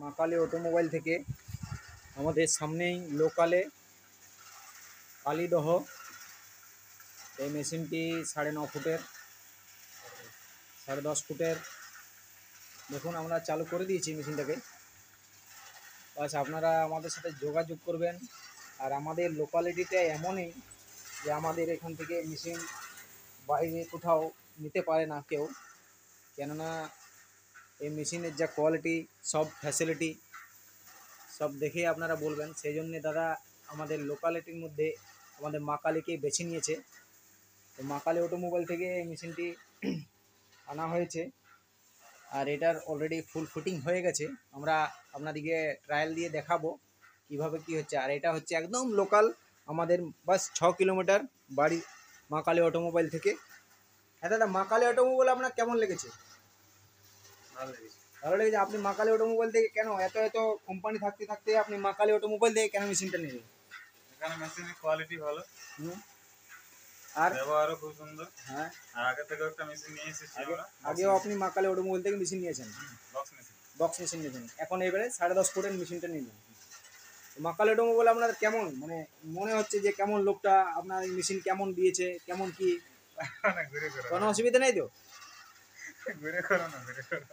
মা কালী অটোমোবাইল থেকে। আমাদের সামনেই লোকালে কালীদহ এই মেশিনটি 9.5 ফুটের 10.5 ফুটের দেখুন আমরা চালু করে দিয়েছি মেশিনটাকে। বাস আপনারা আমাদের সাথে যোগাযোগ করবেন। আর আমাদের লোকালিটিটা এমনই যে আমাদের এখান থেকে মেশিন বাইরে কোথাও নিতে পারে না কেউ, কেননা এই মেশিনের যা কোয়ালিটি, সব ফ্যাসিলিটি সব দেখে আপনারা বলবেন। সেই জন্যে দাদা আমাদের লোকালিটির মধ্যে আমাদের মা কালীকে বেছে নিয়েছে। তো মা কালী অটোমোবাইল থেকে এই মেশিনটি আনা হয়েছে। আর এটার অলরেডি ফুল ফিটিং হয়ে গেছে। আমরা আপনাদেরকে ট্রায়াল দিয়ে দেখাবো কিভাবে কি হচ্ছে। আর এটা হচ্ছে একদম লোকাল, আমাদের বাস 6 কিলোমিটার বাড়ি মা কালী অটোমোবাইল থেকে। হ্যাঁ দাদা, মা কালী অটোমোবাইল আপনার কেমন লেগেছে? ভালো লেগেছে। আপনি মা কালী অটোমোবাইল থেকে কেন, এত এত কোম্পানি থাকতে থাকতে আপনি মা কালী অটোমোবাইল থেকে কেন মেশিনটা নিলেন? এখানে মেশিনের কোয়ালিটি ভালো, আর ব্যবহারও খুব সুন্দর। হ্যাঁ, আর আগে থেকে একটা মেশিন নিয়ে এসেছি আমরা। আগেও আপনি মা কালী অটোমোবাইল থেকে মেশিন নিয়েছেন, বক্স মেশিন নিয়েছেন, এখন এবারে 10.5 ফুটের মেশিনটা নিলেন। মা কালী অটোমোবাইল আপনার কেমন, মানে মনে হচ্ছে যে কেমন লোকটা আপনার এই মেশিন কেমন দিয়েছে, কেমন কি, কোনো অসুবিধা নেই তো? ঘুরে করো না, ঘুরে করো।